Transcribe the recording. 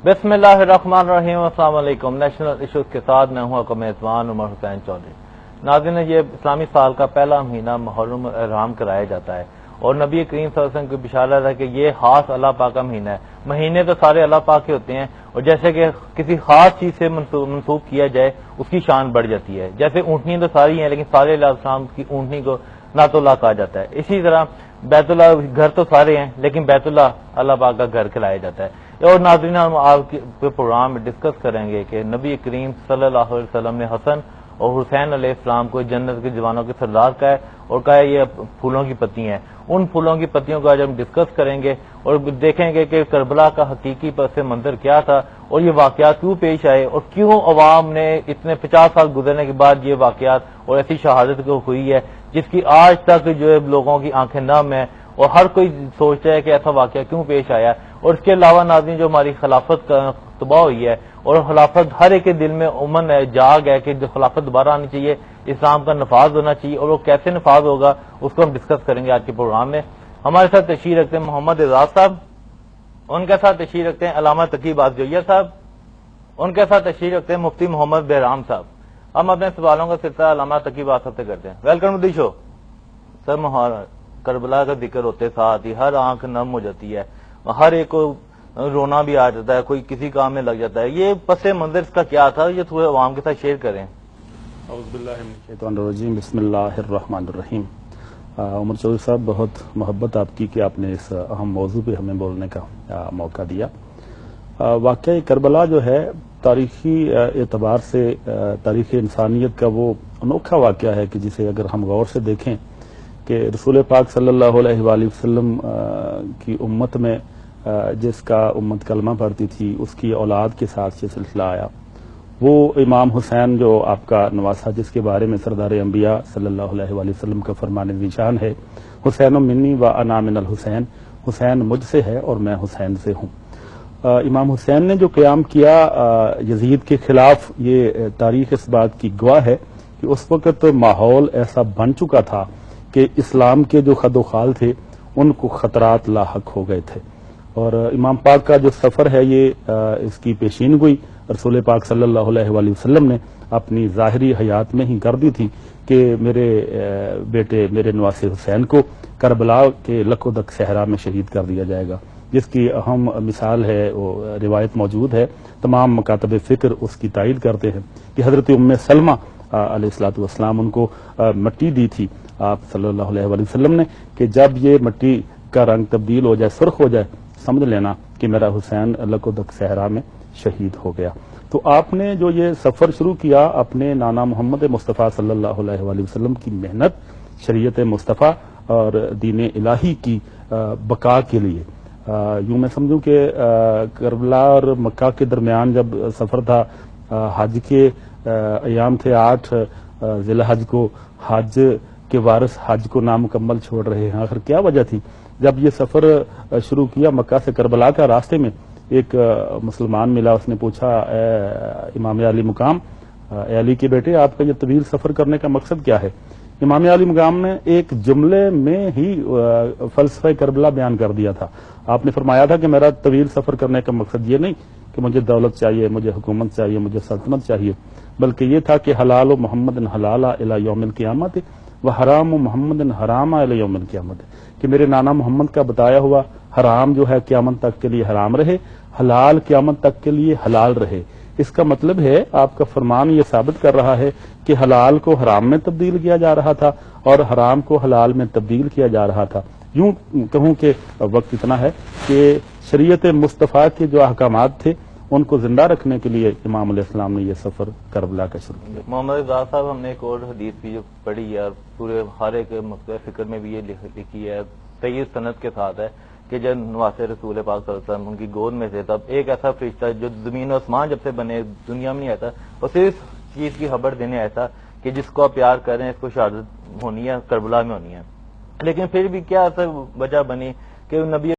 बिस्मिल्लाहिर्रहमानिर्रहीम। अस्सलाम वालेकुम। नेशनल इश्यूज के साथ मैं हूं आपका मेजबान उमर हुसैन चौधरी। नाज़रीन, ये इस्लामी साल का पहला महीना मुहर्रम एहराम कराया जाता है और नबी करीम सल्लल्लाहु अलैहि वसल्लम की बिशारत है कि ये खास अल्लाह पाक का महीना है। महीने तो सारे अल्लाह पाक के होते हैं और जैसे कि किसी खास चीज से मंसूब किया जाए उसकी शान बढ़ जाती है। जैसे ऊँटनी तो सारी है लेकिन सारे अलैहिस्सलाम की ऊँटनी को नातुल्लाह कहा जाता है। इसी तरह बैतुल्लाह घर तो सारे हैं लेकिन बैतुल्लाह अल्लाह पाक का घर खिलाया जाता है। और नाज़रीन, हम आपके प्रोग्राम में डिस्कस करेंगे कि नबी करीम सल्लल्लाहु अलैहि वसल्लम ने हसन और हुसैन अलैहिस्सलाम को जन्नत के जवानों के सरदार कहा है और कहा है ये फूलों की पत्ती हैं। उन फूलों की पत्तियों को आज हम डिस्कस करेंगे और देखेंगे कि करबला का हकीकी पस मंजर क्या था और ये वाकयात क्यों पेश आए और क्यों अवाम ने इतने 50 साल गुजरने के बाद ये वाकयात और ऐसी शहादत को हुई है जिसकी आज तक जो है लोगों की आंखें नम है और हर कोई सोचता है कि ऐसा वाकया क्यों पेश आया। और इसके अलावा नाज़रीन, जो हमारी खिलाफत तबाह हुई है और खिलाफत हर एक के दिल में उमन है, जाग है कि जो खिलाफत दोबारा आनी चाहिए, इस्लाम का नफाज होना चाहिए और वो कैसे नफाज होगा उसको हम डिस्कस करेंगे आज के प्रोग्राम में। हमारे साथ तशरीफ रखते हैं मोहम्मद एजाज साहब, उनके साथ तशरीफ रखते हैं अल्लामा तकी बाज़जोइया साहब, उनके साथ तशरीफ रखते हैं मुफ्ती मोहम्मद बहराम साहब। हम अपने सवालों का सिलसिला अल्लामा तकी बात से करते हैं। Welcome to the show sir. Karbala का जिक्र होते साथ ही हर आंख नम हो जाती है, हर एक को रोना भी आ जाता है, कोई किसी काम में लग जाता है। ये पसे मंजर इसका क्या था, ये थोड़े अवाम के साथ शेयर करें। बिस्मिल्लाहिर्रहमानिर्रहीम। उमर चौधरी साहब, बहुत मोहब्बत आपकी कि आपने इस अहम मौजू पे हमें बोलने का मौका दिया। वाकई करबला जो है तारीखी एतबार से तारीख इंसानियत का वो अनोखा वाकया है कि जिसे अगर हम गौर से देखें कि रसूल पाक सल्लल्लाहु अलैहि वसल्लम की उम्मत में जिसका उम्मत कलमा पढ़ती थी उसकी औलाद के साथ ये सिलसिला आया। वो इमाम हुसैन जो आपका नवासा, जिसके बारे में सरदार अंबिया सल्लल्लाहु अलैहि वसल्लम का फरमान निशान है, हुसैन मिन्नी व अना मिनल हुसैन, हुसैन मुझसे है और मैं हुसैन से हूँ। इमाम हुसैन ने जो क़याम किया यजीद के खिलाफ, ये तारीख इस बात की गवाह है कि उस वक्त माहौल ऐसा बन चुका था कि इस्लाम के जो खदोखाल थे उनको खतरात लाहक हो गए थे। और इमाम पाक का जो सफर है ये इसकी पेशीन गोई रसूल पाक सल्लल्लाहु अलैहि वसल्लम ने अपनी ज़ाहिरी हयात में ही कर दी थी कि मेरे बेटे, मेरे नवासे हुसैन को करबला के लकोदक सहरा में शहीद कर दिया जाएगा, जिसकी अहम मिसाल है, वो रिवायत मौजूद है। तमाम मकातब फ़िक्र उसकी तायद करते हैं कि हज़रत उम्मे सलमा अलैहिस्सलातु वस्सलाम उनको मिट्टी दी थी आप सल्लल्लाहु अलैहि वसल्लम ने कि जब ये मिट्टी का रंग तब्दील हो जाए, सुर्ख हो जाए, समझ लेना कि मेरा हुसैन लकोदक सहरा में शहीद हो गया। तो आपने जो ये सफर शुरू किया अपने नाना मोहम्मद मुस्तफ़ा सल्लल्लाहु अलैहि वसल्लम की मेहनत, शरीयत मुस्तफ़ा और दीन इलाही की बका के लिए, यूं मैं समझूं कि करबला और मक्का के दरमियान जब सफर था, हज के अयाम थे 8 ज़िलहज को, हज के वारिस हज को नामुकम्मल छोड़ रहे हैं। आखिर क्या वजह थी? जब ये सफर शुरू किया मक्का से करबला का, रास्ते में एक मुसलमान मिला, उसने पूछा, इमाम अली मुकाम, अली के बेटे, आपका ये तवील सफर करने का मकसद क्या है? इमाम अली मुकाम ने एक जुमले में ही फलसफे करबला बयान कर दिया था। आपने फरमाया था कि मेरा तवील सफर करने का मकसद ये नहीं कि मुझे दौलत चाहिए, मुझे हुकूमत चाहिए, मुझे सल्तनत चाहिए, बल्कि ये था कि हलाल मोहम्मद हलाला इला यौमिल क़ियामत व हराम मोहम्मद हरामा इला यौमिल क़ियामत, कि मेरे नाना मोहम्मद का बताया हुआ हराम जो है क़यामत तक के लिए हराम रहे, हलाल क़यामत तक के लिए हलाल रहे। इसका मतलब है आपका फरमान ये साबित कर रहा है कि हलाल को हराम में तब्दील किया जा रहा था और हराम को हलाल में तब्दील किया जा रहा था। यूं कहूं कि वक्त इतना है कि शरीयत मुस्तफ़ा के जो अहकामात थे उनको जिंदा रखने के लिए इमाम अलैहिस्सलाम ने यह सफर करबला का शुरू किया। मोहम्मद एजाज साहब, हमने एक और हदीस भी जो पढ़ी है और पूरे हर एक मसले फिक्र में भी ये लिखी है, सही सनद के साथ है कि जब नवासे रसूल पाक सल्लल्लाहु अलैहि वसल्लम उनकी गोद में थे, तब एक ऐसा फरिश्ता जो जमीन और आसमान जब से बने दुनिया में नहीं आता, और सिर्फ चीज की खबर देने आया था कि जिसको आप प्यार करें इसको शहादत होनी है, करबला में होनी है। लेकिन फिर भी क्या ऐसा वजह बनी कि नबी